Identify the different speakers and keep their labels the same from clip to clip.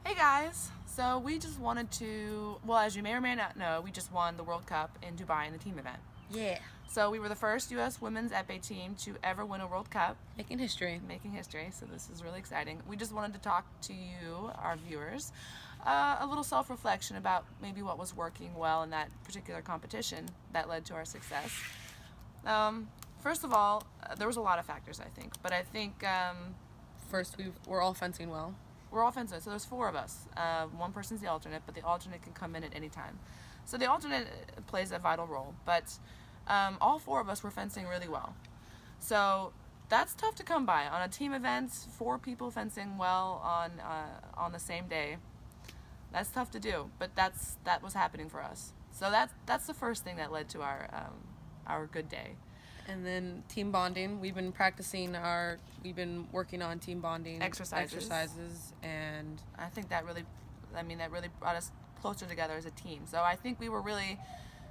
Speaker 1: Hey guys! So we just wanted to, well, as you may or may not know, we just won the World Cup in Dubai in the team event.
Speaker 2: Yeah.
Speaker 1: So we were the first U.S. women's FA team to ever win a World Cup.
Speaker 2: Making history.
Speaker 1: Making history, so this is really exciting. We just wanted to talk to you, our viewers, a little self-reflection about maybe what was working well in that particular competition that led to our success. First of all, there was a lot of factors, I think, but I think
Speaker 2: First, we're all fencing well.
Speaker 1: we're all fencing, so there's four of us. One person's the alternate, but the alternate can come in at any time. So the alternate plays a vital role, but all four of us were fencing really well. So that's tough to come by. On a team event, four people fencing well on the same day, that's tough to do, but that was happening for us. So that's the first thing that led to our good day.
Speaker 2: And then team bonding. We've been working on team bonding exercises, and
Speaker 1: I think that really brought us closer together as a team. So I think we were really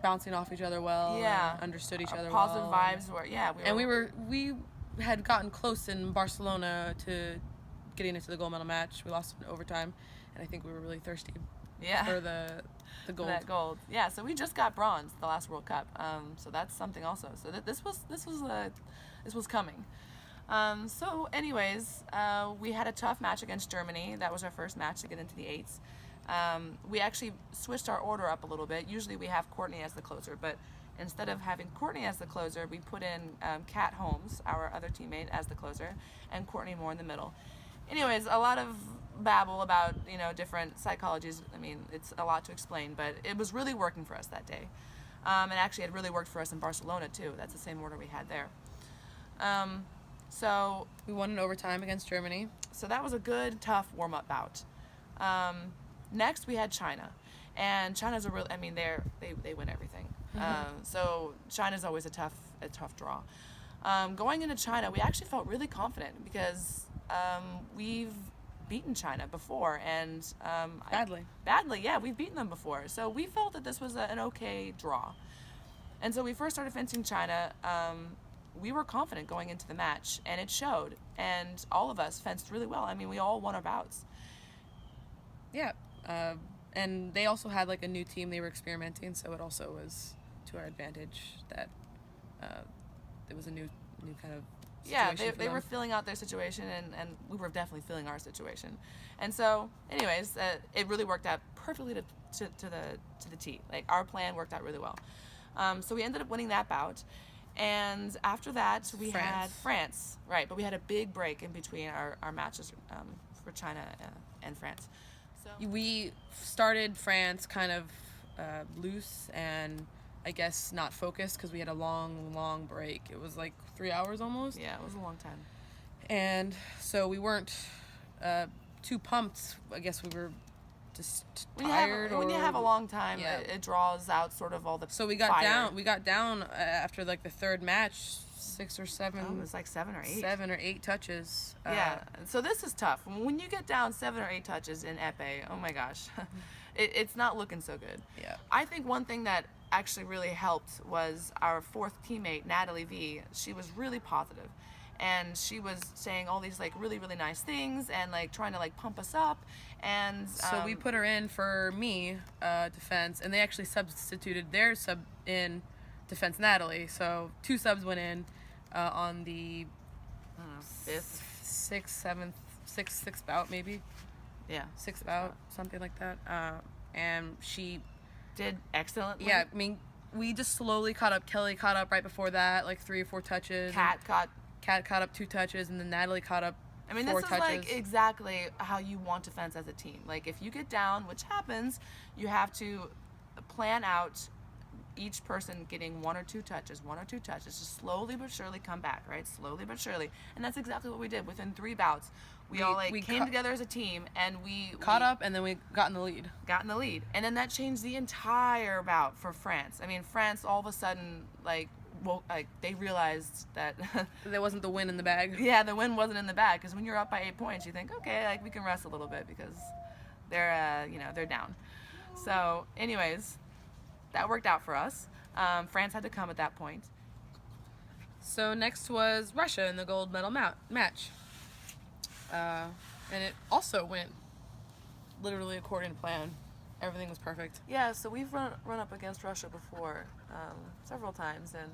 Speaker 2: bouncing off each other well.
Speaker 1: Yeah,
Speaker 2: and understood each other
Speaker 1: positive
Speaker 2: well.
Speaker 1: vibes were
Speaker 2: we had gotten close in Barcelona to getting into the gold medal match. We lost in overtime, and I think we were really thirsty.
Speaker 1: Yeah.
Speaker 2: For the gold.
Speaker 1: That gold. Yeah, so we just got bronze the last World Cup. So that's something also. So this was coming. So anyways, we had a tough match against Germany. That was our first match to get into the eights. We actually switched our order up a little bit. Usually we have Courtney as the closer, but instead of having Courtney as the closer, we put in Kat Holmes, our other teammate, as the closer, and Courtney more in the middle. Anyways, a lot of babble about, different psychologies. I mean, it's a lot to explain, but it was really working for us that day. And actually it really worked for us in Barcelona too. That's the same order we had there. So
Speaker 2: we won in overtime against Germany.
Speaker 1: So that was a good, tough warm-up bout. Next we had China. And China's they win everything. So China's always a tough draw. Going into China, we actually felt really confident because we've beaten China before, and badly, yeah, we've beaten them before. So we felt that this was an okay draw. And so we first started fencing China. We were confident going into the match, and it showed. And all of us fenced really well. I mean, we all won our bouts.
Speaker 2: Yeah, and they also had a new team they were experimenting, so it also was to our advantage that it was a new kind of situation.
Speaker 1: Yeah, they were filling out their situation, and we were definitely filling our situation. And so, anyways, it really worked out perfectly to the T. Our plan worked out really well. So we ended up winning that bout. And after that, we had France. Right, but we had a big break in between our matches for China and France. So
Speaker 2: we started France kind of loose and I guess not focused because we had a long break. It was 3 hours almost.
Speaker 1: Yeah, it was a long time.
Speaker 2: And so we weren't too pumped. I guess we were just tired.
Speaker 1: When you have a long time,
Speaker 2: yeah.
Speaker 1: it draws out sort of all the
Speaker 2: So we got down. We got down after the third match, 6 or 7.
Speaker 1: Oh, it was 7 or 8.
Speaker 2: 7 or 8 touches.
Speaker 1: Yeah. So this is tough. When you get down 7 or 8 touches in epee, oh my gosh, it's not looking so good.
Speaker 2: Yeah.
Speaker 1: I think one thing that actually really helped was our fourth teammate, Natalie V. She was really positive, and she was saying all these really really nice things and trying to pump us up. And
Speaker 2: so we put her in for me defense, and they actually substituted their sub in defense, Natalie. So 2 subs went in on the
Speaker 1: 5th,
Speaker 2: 6th, 7th, 6th bout maybe.
Speaker 1: Yeah,
Speaker 2: 6th bout, something like that. And she
Speaker 1: did excellently.
Speaker 2: Yeah, I mean, we just slowly caught up. Kelly caught up right before that, 3 or 4 touches.
Speaker 1: Kat
Speaker 2: caught up 2 touches, and then Natalie caught up 4
Speaker 1: this
Speaker 2: touches.
Speaker 1: is exactly how you want to fence as a team. If you get down, which happens, you have to plan out each person getting 1 or 2 touches, just slowly but surely come back, right? Slowly but surely. And that's exactly what we did. Within 3 bouts, we all came together as a team, and we
Speaker 2: caught up, and then we got in the lead. And then that changed the entire bout for France. I mean, France all of a sudden, they realized that there wasn't the win in the bag.
Speaker 1: Yeah, the win wasn't in the bag, because when you're up by 8 points, you think, okay, we can rest a little bit because they're down. So, anyways, that worked out for us. France had to come at that point.
Speaker 2: So next was Russia in the gold medal match. And it also went literally according to plan. Everything was perfect.
Speaker 1: Yeah, so we've run up against Russia before, several times, and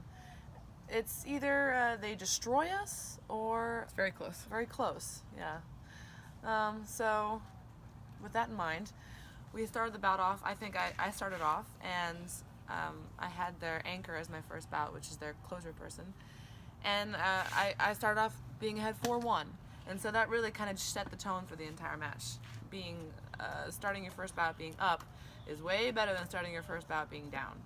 Speaker 1: it's either they destroy us or
Speaker 2: It's very close.
Speaker 1: very close. Yeah. So with that in mind, we started the bout off. I think I started off, and I had their anchor as my first bout, which is their closer person, and I started off being ahead 4-1, and so that really kind of set the tone for the entire match. Starting your first bout being up is way better than starting your first bout being down.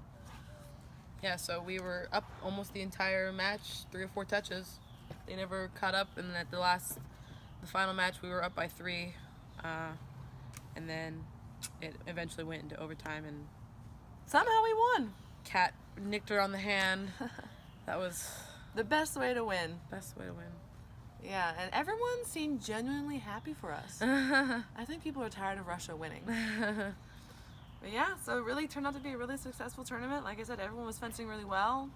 Speaker 2: Yeah, so we were up almost the entire match, 3 or 4 touches. They never caught up, and at the final match, we were up by 3, and then it eventually went into overtime, and
Speaker 1: Somehow we won.
Speaker 2: Kat nicked her on the hand. That was
Speaker 1: The best way to win.
Speaker 2: best way to win.
Speaker 1: Yeah, and everyone seemed genuinely happy for us. I think people are tired of Russia winning. But yeah, so it really turned out to be a really successful tournament. Like I said, everyone was fencing really well.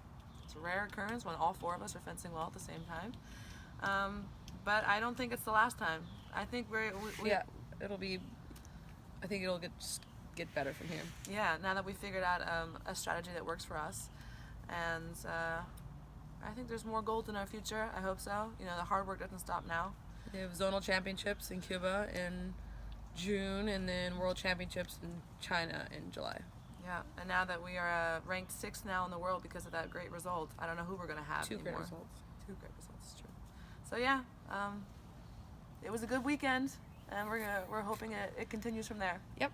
Speaker 1: It's a rare occurrence when all 4 of us are fencing well at the same time. But I don't think it's the last time. I think
Speaker 2: Yeah, I think it'll get better from here.
Speaker 1: Yeah, now that we figured out a strategy that works for us, and I think there's more gold in our future. I hope so. You know, the hard work doesn't stop now.
Speaker 2: We have zonal championships in Cuba in June, and then world championships in China in July.
Speaker 1: Yeah, and now that we are ranked 6th now in the world because of that great result, I don't know who we're gonna have
Speaker 2: 2
Speaker 1: anymore.
Speaker 2: great results.
Speaker 1: 2 great results, true. So yeah, it was a good weekend, and we're hoping it continues from there.
Speaker 2: Yep.